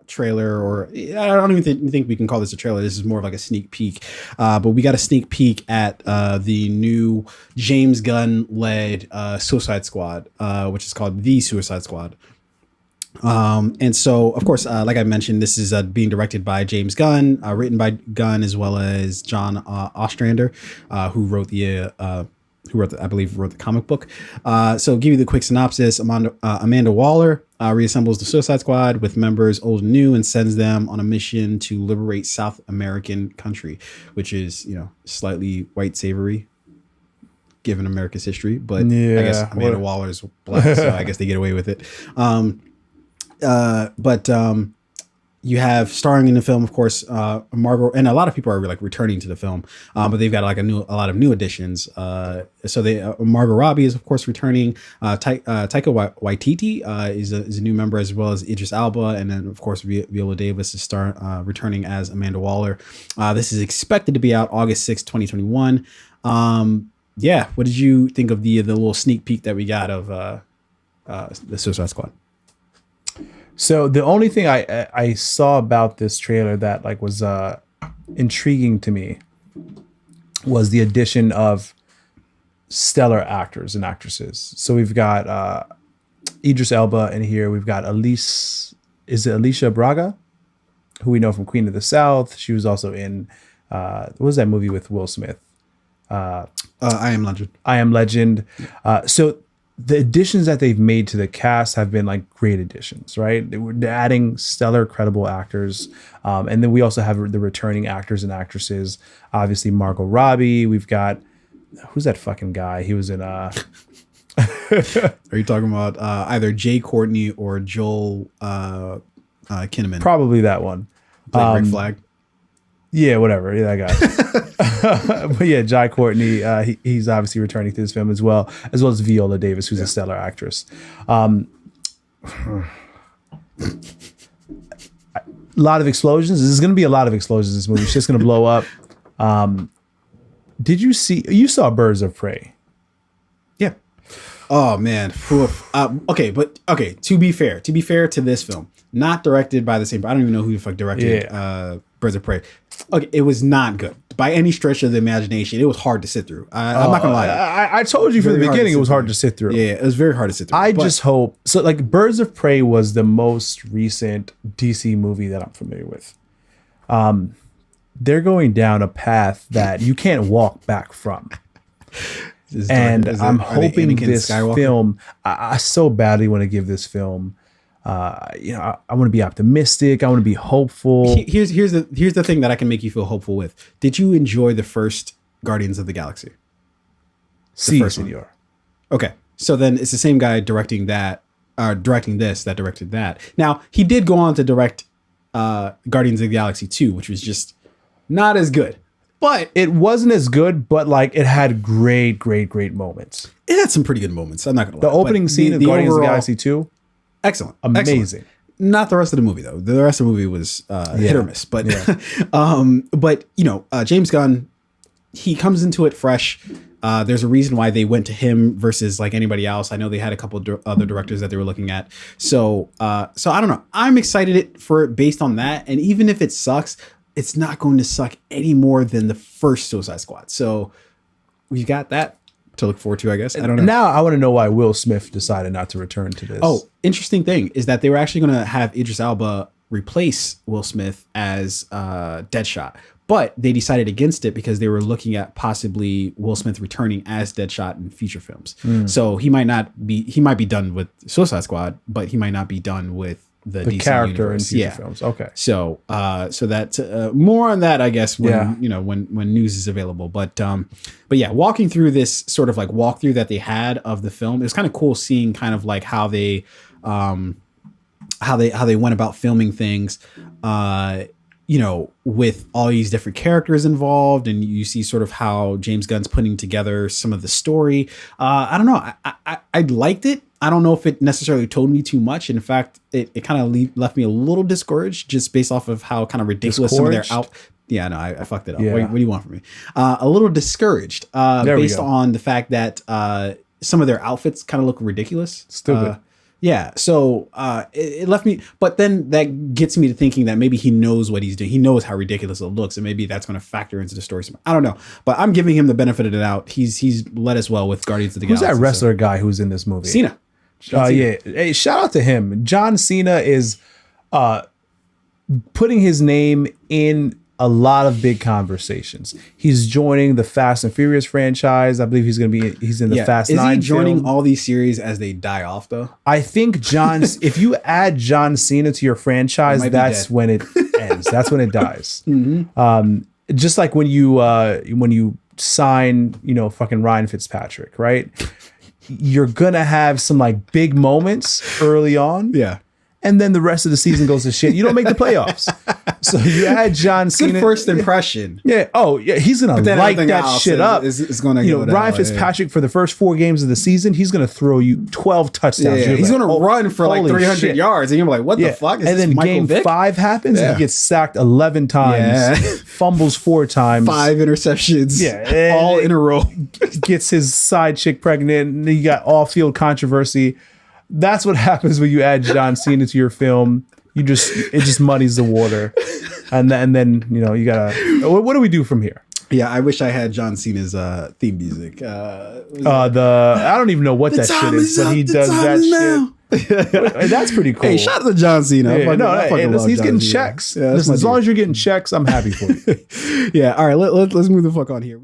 trailer, or I don't even think we can call this a trailer. This is more of like a sneak peek. But we got a sneak peek at the new James Gunn led Suicide Squad, which is called The Suicide Squad. And so, of course, like I mentioned, this is being directed by James Gunn, written by Gunn, as well as John Ostrander, who wrote I believe wrote the comic book. So give you the quick synopsis. Amanda Waller reassembles the Suicide Squad with members old and new and sends them on a mission to liberate South American country, which is, slightly white savory given America's history. But I guess Amanda Waller is black, so I guess they get away with it. But you have starring in the film, of course, Margot, and a lot of people are like returning to the film, but they've got like a lot of new additions. So Margot Robbie is of course returning. Taika Waititi is a new member, as well as Idris Elba, and then of course Viola Davis is returning as Amanda Waller. This is expected to be out August 6th, 2021. What did you think of the little sneak peek that we got of the Suicide Squad? So the only thing I saw about this trailer that like was intriguing to me was the addition of stellar actors and actresses. So we've got Idris Elba in here. We've got Alicia Braga, who we know from Queen of the South. She was also in what was that movie with Will Smith? I Am Legend. I Am Legend. So the additions that they've made to the cast have been like great additions, right? They're adding stellar, credible actors. And then we also have the returning actors and actresses. Obviously, Margot Robbie. We've got, who's that fucking guy? He was in... Are you talking about either Jay Courtney or Joel Kinnaman? Probably that one. Red Flag. Yeah, whatever. Yeah, that guy. But yeah, Jai Courtney, he's obviously returning to this film as well as Viola Davis, who's a stellar actress. A lot of explosions. This is going to be a lot of explosions, this movie. It's just going to blow up. You saw Birds of Prey? Yeah. Oh, man. Okay. To be fair to this film, not directed by the same, I don't even know who the fuck directed Birds of Prey. Okay, it was not good by any stretch of the imagination. It was hard to sit through. I'm not gonna lie. I told you from the beginning it was hard to sit through. Yeah, it was very hard to sit through. I just hope so. Like Birds of Prey was the most recent DC movie that I'm familiar with. They're going down a path that you can't walk back from. I'm hoping this film. I so badly want to give this film. I want to be optimistic. I want to be hopeful. Here's the thing that I can make you feel hopeful with. Did you enjoy the first Guardians of the Galaxy? Sí, señor. Okay, so then it's the same guy directing that, directing this, that directed that. Now he did go on to direct Guardians of the Galaxy 2, which was just not as good. But it wasn't as good, but like it had great moments. It had some pretty good moments. I'm not gonna lie. The opening scene of Guardians of the Galaxy 2. Excellent. Amazing. Excellent. Not the rest of the movie though. The rest of the movie was hit or miss. But James Gunn, he comes into it fresh. There's a reason why they went to him versus like anybody else. I know they had a couple other directors that they were looking at. So I don't know. I'm excited for it based on that. And even if it sucks, it's not going to suck any more than the first Suicide Squad. So we've got that to look forward to, I guess. I don't know. Now I want to know why Will Smith decided not to return to this. Oh, interesting thing is that they were actually going to have Idris Elba replace Will Smith as Deadshot, but they decided against it because they were looking at possibly Will Smith returning as Deadshot in future films. So he might be done with Suicide Squad, but he might not be done with the DC character universe. In future films. Okay. So that more on that, I guess, when when news is available. But yeah, walking through this sort of like walkthrough that they had of the film, it was kind of cool seeing kind of like how they went about filming things. With all these different characters involved, and you see sort of how James Gunn's putting together some of the story. I don't know. I liked it. I don't know if it necessarily told me too much. In fact, it kind of left me a little discouraged just based off of how kind of ridiculous some of their out. Yeah, no, I fucked it up. Yeah. What do you want from me? A little discouraged based on the fact that some of their outfits kind of look ridiculous. Stupid. Yeah, so it left me, but then that gets me to thinking that maybe he knows what he's doing. He knows how ridiculous it looks, and maybe that's going to factor into the story. I don't know, but I'm giving him the benefit of the doubt. He's led us well with Guardians of the Who's Galaxy. that wrestler guy who's in this movie? Cena. Yeah. Hey, shout out to him. John Cena is putting his name in a lot of big conversations. He's joining the Fast and Furious franchise. I believe he's in the Fast 9 Is he joining film. all these series as they die off though? I think if you add John Cena to your franchise, that's when it ends. That's when it dies. Just like when you sign, fucking Ryan Fitzpatrick, right? You're gonna have some like big moments early on. Yeah. And then the rest of the season goes to shit. You don't make the playoffs. So you add John Cena. Good first impression. Yeah. Oh, yeah. He's going to light that shit up. It's going to Ryan Fitzpatrick for the first 4 games of the season, he's going to throw you 12 touchdowns. Yeah, he's going to run for like 300 shit. yards. And you're like, what the fuck? And then game 5 happens and he gets sacked 11 times, fumbles 4 times. 5 interceptions. Yeah. All in a row. Gets his side chick pregnant. And you got off-field controversy. That's what happens when you add John Cena to your film. It just muddies the water, and then you gotta. What do we do from here? Yeah, I wish I had John Cena's theme music. I don't even know what that shit is, but he does that shit. That's pretty cool. Hey, shout out to John Cena. He's getting checks. Listen, as long as you're getting checks, I'm happy for you. Yeah. All right. Let's move the fuck on here.